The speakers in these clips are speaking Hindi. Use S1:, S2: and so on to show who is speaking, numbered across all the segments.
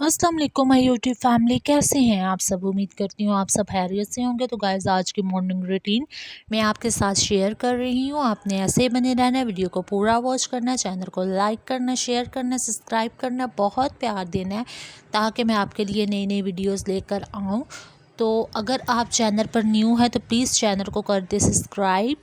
S1: अस्सलाम वालेकुम माय यूट्यूब फैमिली, कैसे हैं आप सब। उम्मीद करती हूँ आप सब खैरियत से होंगे। तो गाइस, आज की मॉर्निंग रूटीन मैं आपके साथ शेयर कर रही हूँ। आपने ऐसे ही बने रहना है, वीडियो को पूरा वॉच करना, चैनल को लाइक करना, शेयर करना, सब्सक्राइब करना, बहुत प्यार देना है ताकि मैं आपके लिए नई नई वीडियोज़ लेकर आऊँ। तो अगर आप चैनल पर न्यू है तो प्लीज़ चैनल को कर दे सब्सक्राइब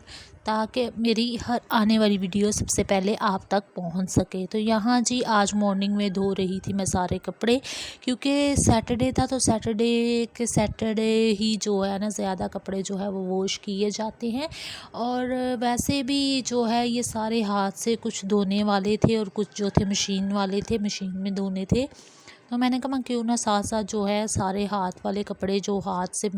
S1: ताकि मेरी हर आने वाली वीडियो सबसे पहले आप तक पहुंच सके। तो यहाँ जी आज मॉर्निंग में धो रही थी मैं सारे कपड़े, क्योंकि सैटरडे था तो सैटरडे ही जो है ना ज़्यादा कपड़े जो है वो वॉश किए जाते हैं। और वैसे भी जो है ये सारे हाथ से कुछ धोने वाले थे और कुछ जो थे मशीन वाले थे, मशीन में धोने थे। तो मैंने कहा क्यों ना साथ साथ जो है सारे हाथ वाले कपड़े जो हाथ से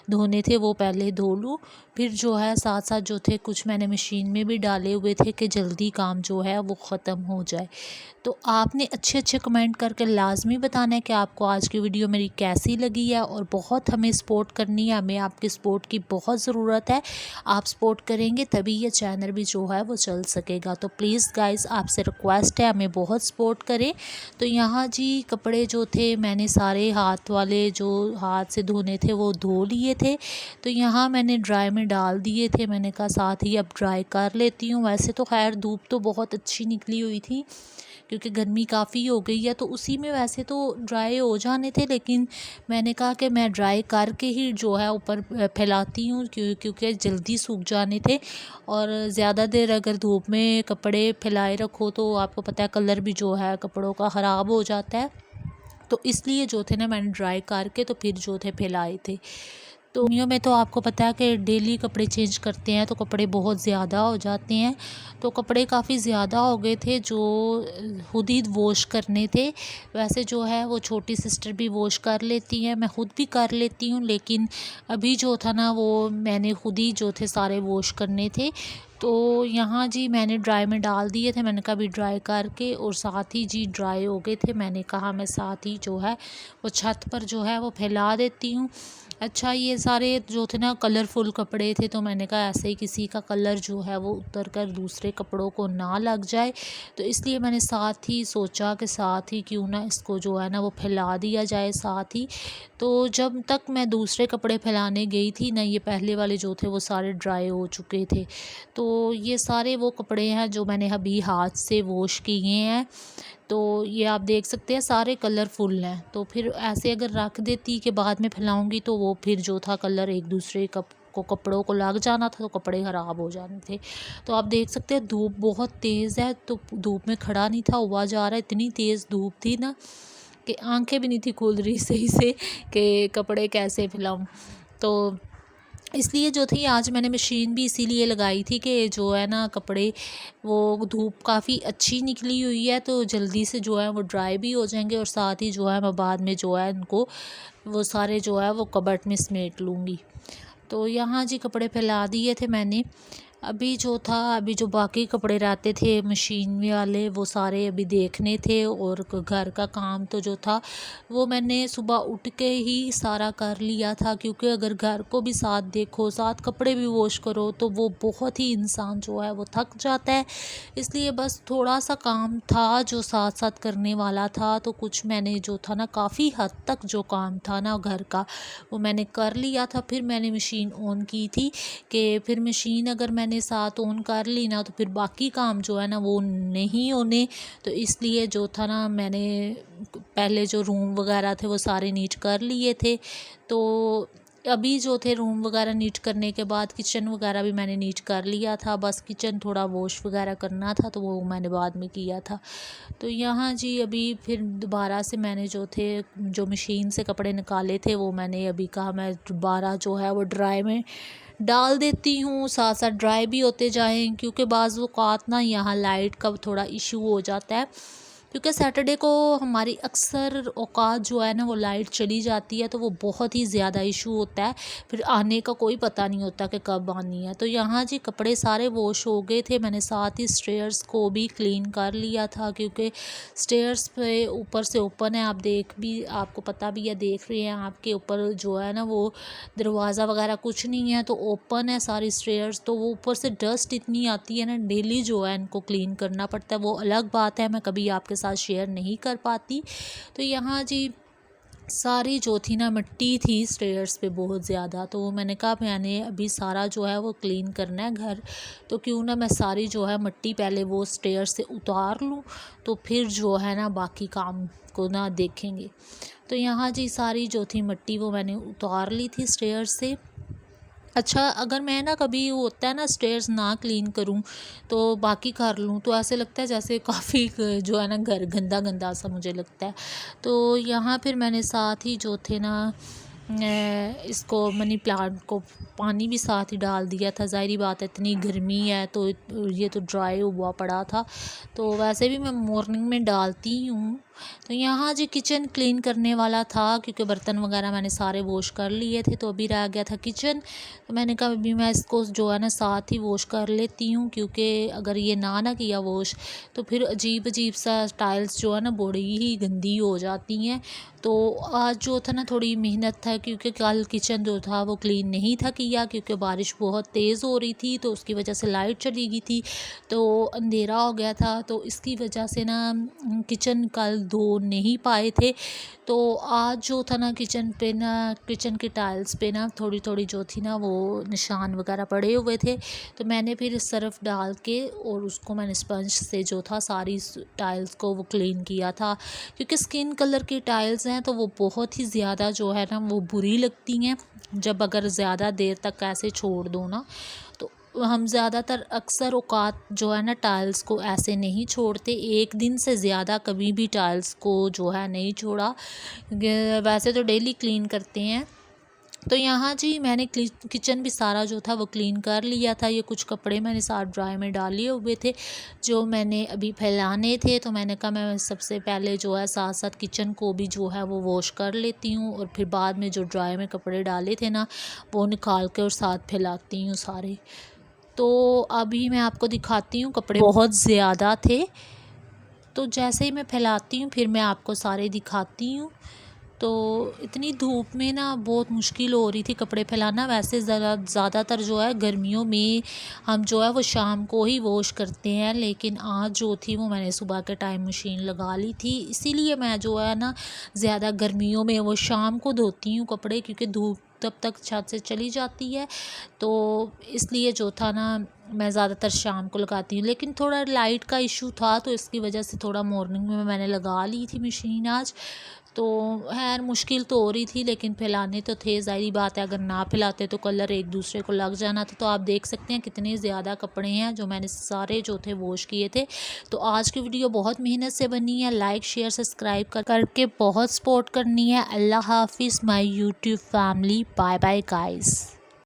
S1: धोने थे वो पहले धो लूँ, फिर जो है साथ साथ जो थे कुछ मैंने मशीन में भी डाले हुए थे कि जल्दी काम जो है वो ख़त्म हो जाए। तो आपने अच्छे अच्छे कमेंट करके लाजमी बताना है कि आपको आज की वीडियो मेरी कैसी लगी है, और बहुत हमें सपोर्ट करनी है, हमें आपकी सपोर्ट की बहुत ज़रूरत है। आप सपोर्ट करेंगे तभी ये चैनल भी जो है वो चल सकेगा। तो प्लीज़ गाइस आपसे रिक्वेस्ट है हमें बहुत सपोर्ट करें। तो यहाँ जी कपड़े जो थे मैंने सारे हाथ वाले जो हाथ से धोने थे वो धो लिए थे। तो यहाँ मैंने ड्राई में डाल दिए थे, मैंने कहा साथ ही अब ड्राई कर लेती हूँ। वैसे तो खैर धूप तो बहुत अच्छी निकली हुई थी क्योंकि गर्मी काफ़ी हो गई है, तो उसी में वैसे तो ड्राई हो जाने थे, लेकिन मैंने कहा कि मैं ड्राई करके ही जो है ऊपर फैलाती हूँ क्योंकि जल्दी सूख जाने थे। और ज़्यादा देर अगर धूप में कपड़े फैलाए रखो तो आपको पता है कलर भी जो है कपड़ों का ख़राब हो जाता है। तो इसलिए जो थे ना मैंने ड्राई करके तो फिर जो थे फैलाए थे। तो गर्मियों में तो आपको पता है कि डेली कपड़े चेंज करते हैं तो कपड़े बहुत ज़्यादा हो जाते हैं। तो कपड़े काफ़ी ज़्यादा हो गए थे जो खुद ही वॉश करने थे। वैसे जो है वो छोटी सिस्टर भी वॉश कर लेती हैं, मैं खुद भी कर लेती हूँ, लेकिन अभी जो था ना वो मैंने खुद ही जो थे सारे वॉश करने थे। तो यहाँ जी मैंने ड्राई में डाल दिए थे, मैंने कहा भी ड्राई करके, और साथ ही जी ड्राई हो गए थे, मैंने कहा मैं साथ ही जो है वो छत पर जो है वो फैला देती हूँ। अच्छा, ये सारे जो थे ना कलरफुल कपड़े थे, तो मैंने कहा ऐसे ही किसी का कलर जो है वो उतर कर दूसरे कपड़ों को ना लग जाए, तो इसलिए मैंने साथ ही सोचा कि साथ ही क्यों ना इसको जो है ना वो फैला दिया जाए साथ ही। तो जब तक मैं दूसरे कपड़े फैलाने गई थी ना, ये पहले वाले जो थे वो सारे ड्राई हो चुके थे। तो ये सारे वो कपड़े हैं जो मैंने अभी हाथ से वॉश किए हैं। तो ये आप देख सकते हैं सारे कलरफुल हैं। तो फिर ऐसे अगर रख देती कि बाद में फैलाऊंगी तो वो फिर जो था कलर एक दूसरे कपड़ों को लग जाना था, तो कपड़े ख़राब हो जाने थे। तो आप देख सकते हैं धूप बहुत तेज़ है, तो धूप में खड़ा नहीं था हुआ जा रहा है, इतनी तेज़ धूप थी ना कि आंखें भी नहीं थी खुल रही सही से कि कपड़े कैसे फैलाऊं। तो इसलिए जो थी आज मैंने मशीन भी इसीलिए लगाई थी कि जो है ना कपड़े वो धूप काफ़ी अच्छी निकली हुई है तो जल्दी से जो है वो ड्राई भी हो जाएंगे, और साथ ही जो है मैं बाद में जो है उनको वो सारे जो है वो कबर्ड में समेट लूँगी। तो यहाँ जी कपड़े फैला दिए थे मैंने। अभी जो बाकी कपड़े रहते थे मशीन वाले वो सारे अभी देखने थे, और घर का काम तो जो था वो मैंने सुबह उठ के ही सारा कर लिया था, क्योंकि अगर घर को भी साथ देखो साथ कपड़े भी वॉश करो तो वो बहुत ही इंसान जो है वो थक जाता है। इसलिए बस थोड़ा सा काम था जो साथ साथ करने वाला था, तो कुछ मैंने जो था ना काफ़ी हद तक जो काम था ना घर का वो मैंने कर लिया था। फिर मैंने मशीन ऑन की थी कि फिर मशीन अगर मैंने साथ ऑन कर ली ना तो फिर बाकी काम जो है ना वो नहीं होने। तो इसलिए जो था ना मैंने पहले जो रूम वगैरह थे वो सारे नीट कर लिए थे। तो अभी जो थे रूम वगैरह नीट करने के बाद किचन वगैरह भी मैंने नीट कर लिया था, बस किचन थोड़ा वॉश वगैरह करना था तो वो मैंने बाद में किया था। तो यहाँ जी अभी फिर दोबारा से मैंने जो मशीन से कपड़े निकाले थे वो मैंने अभी कहा मैं दोबारा जो है वो ड्राई में डाल देती हूँ, साथ साथ ड्राई भी होते जाएं, क्योंकि बाज़ औक़ात ना यहाँ लाइट का थोड़ा इशू हो जाता है, क्योंकि सैटरडे को हमारी अक्सर औकात जो है ना वो लाइट चली जाती है, तो वो बहुत ही ज़्यादा इशू होता है, फिर आने का कोई पता नहीं होता कि कब आनी है। तो यहाँ जी कपड़े सारे वॉश हो गए थे, मैंने साथ ही स्टेयर्स को भी क्लीन कर लिया था, क्योंकि स्टेयर्स पे ऊपर से ओपन है, आपको पता भी है, देख रहे हैं आपके ऊपर जो है ना वो दरवाज़ा वगैरह कुछ नहीं है, तो ओपन है सारी स्टेयर्स। तो वो ऊपर से डस्ट इतनी आती है ना, डेली जो है इनको क्लीन करना पड़ता है, वो अलग बात है, मैं कभी आपके साथ साथ शेयर नहीं कर पाती। तो यहाँ जी सारी जो थी ना मिट्टी थी स्टेयर्स पे बहुत ज़्यादा, तो मैंने कहा मैंने अभी सारा जो है वो क्लीन करना है घर, तो क्यों ना मैं सारी जो है मिट्टी पहले वो स्टेयर से उतार लूँ, तो फिर जो है ना बाकी काम को ना देखेंगे। तो यहाँ जी सारी जो थी मिट्टी वो मैंने उतार ली थी स्टेयर से। अच्छा, अगर मैं ना कभी वो होता है ना स्टेयर्स ना क्लीन करूं तो बाकी कर लूं तो ऐसे लगता है जैसे काफ़ी जो है ना घर गंदा गंदा सा मुझे लगता है। तो यहाँ फिर मैंने साथ ही जो थे ना इसको मनी प्लांट को पानी भी साथ ही डाल दिया था। ज़ाहिरी बात है इतनी गर्मी है तो ये तो ड्राई हुआ पड़ा था, तो वैसे भी मैं मॉर्निंग में डालती हूँ। तो यहाँ जी किचन क्लीन करने वाला था क्योंकि बर्तन वगैरह मैंने सारे वॉश कर लिए थे, तो अभी रह गया था किचन। तो मैंने कहा अभी मैं इसको जो है ना साथ ही वॉश कर लेती हूँ, क्योंकि अगर ये ना किया वॉश तो फिर अजीब अजीब सा टाइल्स जो है ना बड़ी ही गंदी हो जाती हैं। तो आज जो था ना थोड़ी मेहनत था, क्योंकि कल किचन जो था वो क्लीन नहीं था किया, क्योंकि बारिश बहुत तेज़ हो रही थी तो उसकी वजह से लाइट चली गई थी, तो अंधेरा हो गया था, तो इसकी वजह से ना किचन कल धो नहीं पाए थे। तो आज जो था ना किचन की टाइल्स पे ना थोड़ी थोड़ी जो थी ना वो निशान वगैरह पड़े हुए थे, तो मैंने फिर सर्फ डाल के और उसको मैंने स्पंज से जो था सारी टाइल्स को वो क्लीन किया था। क्योंकि स्किन कलर की टाइल्स हैं तो वो बहुत ही ज़्यादा जो है ना वो बुरी लगती हैं जब अगर ज़्यादा देर तक ऐसे छोड़ दो ना। तो हम ज़्यादातर अक्सर औकात जो है ना टाइल्स को ऐसे नहीं छोड़ते, एक दिन से ज़्यादा कभी भी टाइल्स को जो है नहीं छोड़ा। वैसे तो डेली क्लीन करते हैं। तो यहाँ जी मैंने किचन भी सारा जो था वो क्लीन कर लिया था। ये कुछ कपड़े मैंने साथ ड्राई में डाले हुए थे जो मैंने अभी फैलाने थे, तो मैंने कहा मैं सबसे पहले जो है साथ साथ किचन को भी जो है वो वॉश कर लेती हूँ, और फिर बाद में जो ड्राई में कपड़े डाले थे ना वो निकाल के और साथ फैलाती हूँ सारे। तो अभी मैं आपको दिखाती हूँ, कपड़े बहुत ज़्यादा थे तो जैसे ही मैं फैलाती हूँ फिर मैं आपको सारे दिखाती हूँ। तो इतनी धूप में ना बहुत मुश्किल हो रही थी कपड़े फैलाना। वैसे ज़्यादातर जो है गर्मियों में हम जो है वो शाम को ही वॉश करते हैं, लेकिन आज जो थी वो मैंने सुबह के टाइम मशीन लगा ली थी, इसीलिए मैं जो है ना ज़्यादा गर्मियों में वो शाम को धोती हूँ कपड़े, क्योंकि धूप तब तक छत से चली जाती है, तो इसलिए जो था ना मैं ज़्यादातर शाम को लगाती हूँ। लेकिन थोड़ा लाइट का इशू था तो इसकी वजह से थोड़ा मॉर्निंग में मैंने लगा ली थी मशीन आज। तो खैर मुश्किल तो हो रही थी लेकिन फैलाने तो थे, ज़ाहिर बात है अगर ना फैलाते तो कलर एक दूसरे को लग जाना था। तो आप देख सकते हैं कितने ज़्यादा कपड़े हैं जो मैंने सारे जो थे वॉश किए थे। तो आज की वीडियो बहुत मेहनत से बनी है, लाइक शेयर सब्सक्राइब करके बहुत सपोर्ट करनी है। अल्लाह हाफिज़ my YouTube family, bye bye guys.